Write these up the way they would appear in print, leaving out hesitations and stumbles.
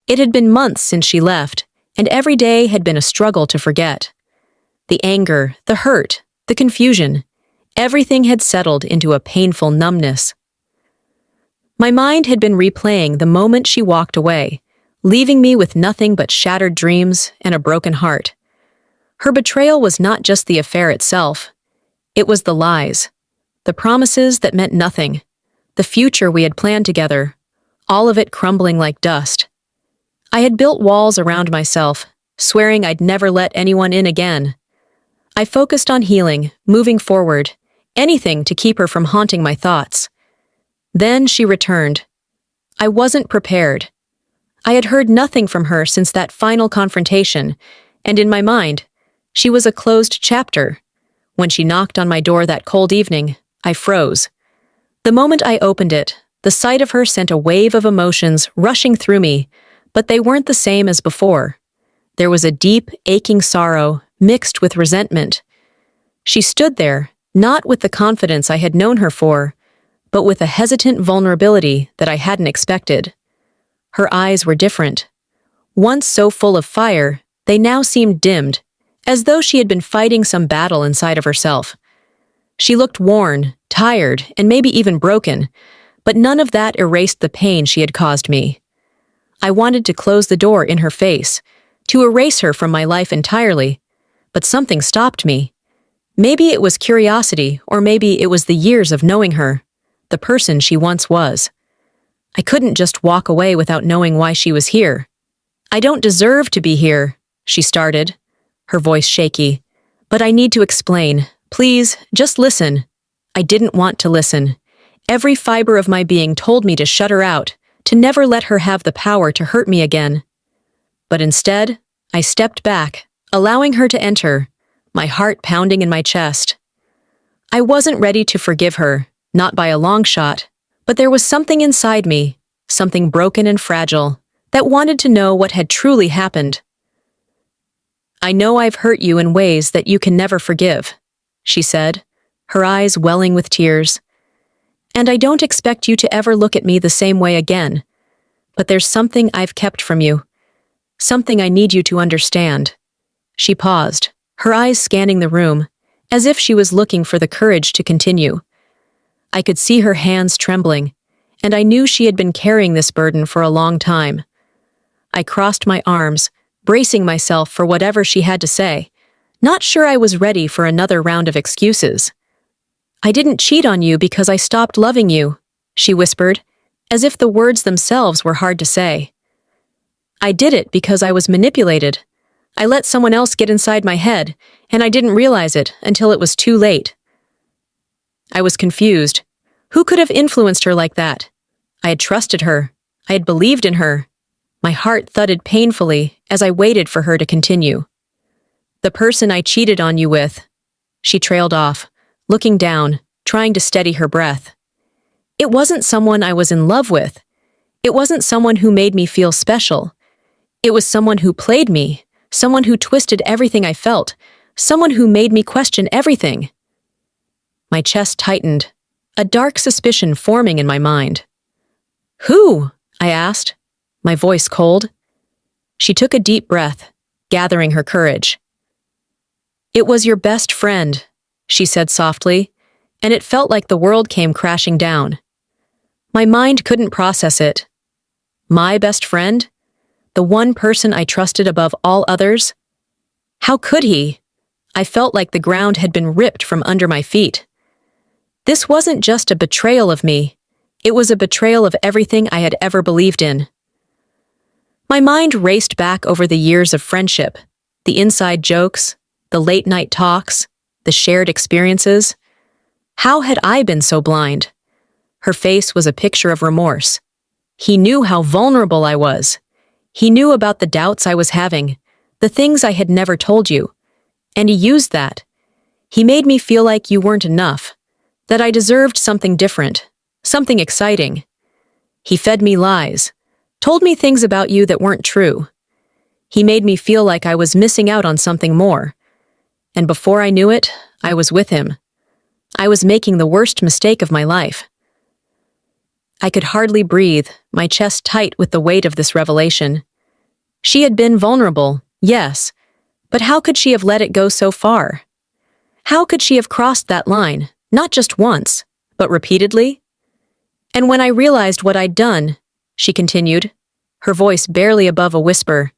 It had been months since she left, and every day had been a struggle to forget. The anger, the hurt, the confusion, everything had settled into a painful numbness. My mind had been replaying the moment she walked away, leaving me with nothing but shattered dreams and a broken heart. Her betrayal was not just the affair itself. It was the lies, the promises that meant nothing, the future we had planned together, all of it crumbling like dust. I had built walls around myself, swearing I'd never let anyone in again. I focused on healing, moving forward, anything to keep her from haunting my thoughts. Then she returned. I wasn't prepared. I had heard nothing from her since that final confrontation, and in my mind, she was a closed chapter. When she knocked on my door that cold evening, I froze. The moment I opened it, the sight of her sent a wave of emotions rushing through me, but they weren't the same as before. There was a deep, aching sorrow mixed with resentment. She stood there, not with the confidence I had known her for, but with a hesitant vulnerability that I hadn't expected. Her eyes were different. Once so full of fire, they now seemed dimmed, as though she had been fighting some battle inside of herself. She looked worn, tired, and maybe even broken, but none of that erased the pain she had caused me. I wanted to close the door in her face, to erase her from my life entirely, but something stopped me. Maybe it was curiosity, or maybe it was the years of knowing her, the person she once was. I couldn't just walk away without knowing why she was here. I don't deserve to be here, she started, her voice shaky. But I need to explain. Please, just listen. I didn't want to listen. Every fiber of my being told me to shut her out, to never let her have the power to hurt me again. But instead, I stepped back, allowing her to enter, my heart pounding in my chest. I wasn't ready to forgive her, not by a long shot, but there was something inside me, something broken and fragile, that wanted to know what had truly happened. I know I've hurt you in ways that you can never forgive, she said, her eyes welling with tears. And I don't expect you to ever look at me the same way again, but there's something I've kept from you, something I need you to understand. She paused, her eyes scanning the room, as if she was looking for the courage to continue. I could see her hands trembling, and I knew she had been carrying this burden for a long time. I crossed my arms, bracing myself for whatever she had to say, not sure I was ready for another round of excuses. I didn't cheat on you because I stopped loving you, she whispered, as if the words themselves were hard to say. I did it because I was manipulated. I let someone else get inside my head, and I didn't realize it until it was too late. I was confused. Who could have influenced her like that? I had trusted her. I had believed in her. My heart thudded painfully as I waited for her to continue. The person I cheated on you with. She trailed off, looking down, trying to steady her breath. It wasn't someone I was in love with. It wasn't someone who made me feel special. It was someone who played me, someone who twisted everything I felt, someone who made me question everything. My chest tightened, a dark suspicion forming in my mind. Who? I asked, my voice cold. She took a deep breath, gathering her courage. It was your best friend, she said softly, and it felt like the world came crashing down. My mind couldn't process it. My best friend? The one person I trusted above all others? How could he? I felt like the ground had been ripped from under my feet. This wasn't just a betrayal of me. It was a betrayal of everything I had ever believed in. My mind raced back over the years of friendship, the inside jokes, the late-night talks, the shared experiences. How had I been so blind? Her face was a picture of remorse. He knew how vulnerable I was. He knew about the doubts I was having, the things I had never told you. And he used that. He made me feel like you weren't enough, that I deserved something different, something exciting. He fed me lies, told me things about you that weren't true. He made me feel like I was missing out on something more. And before I knew it, I was with him. I was making the worst mistake of my life. I could hardly breathe, my chest tight with the weight of this revelation. She had been vulnerable, yes, but how could she have let it go so far? How could she have crossed that line, not just once, but repeatedly? And when I realized what I'd done, she continued, her voice barely above a whisper,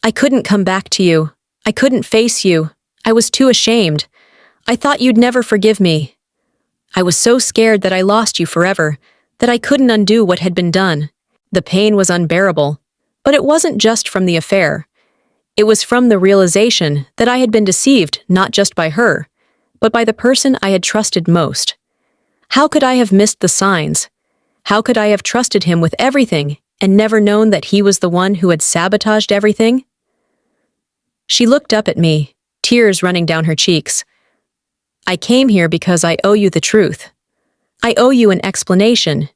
I couldn't come back to you. I couldn't face you. I was too ashamed. I thought you'd never forgive me. I was so scared that I lost you forever, that I couldn't undo what had been done. The pain was unbearable, but it wasn't just from the affair. It was from the realization that I had been deceived not just by her, but by the person I had trusted most. How could I have missed the signs? How could I have trusted him with everything and never known that he was the one who had sabotaged everything? She looked up at me, tears running down her cheeks. I came here because I owe you the truth. I owe you an explanation.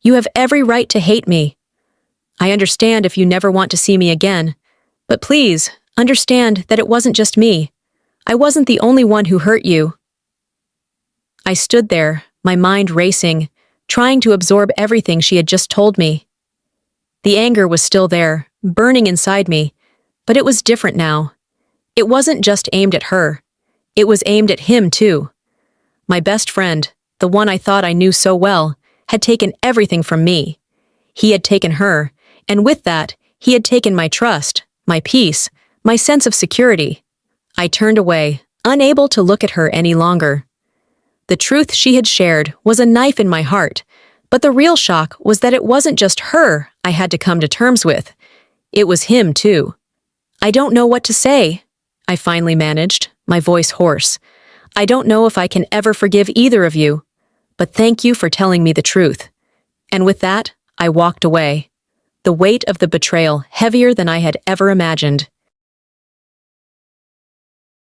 You have every right to hate me. I understand if you never want to see me again, but please, understand that it wasn't just me. I wasn't the only one who hurt you. I stood there, my mind racing, trying to absorb everything she had just told me. The anger was still there, burning inside me, but it was different now. It wasn't just aimed at her. It was aimed at him, too. My best friend, the one I thought I knew so well, had taken everything from me. He had taken her, and with that, he had taken my trust, my peace, my sense of security. I turned away, unable to look at her any longer. The truth she had shared was a knife in my heart, but the real shock was that it wasn't just her I had to come to terms with. It was him, too. I don't know what to say, I finally managed, my voice hoarse. I don't know if I can ever forgive either of you, but thank you for telling me the truth. And with that, I walked away, the weight of the betrayal heavier than I had ever imagined.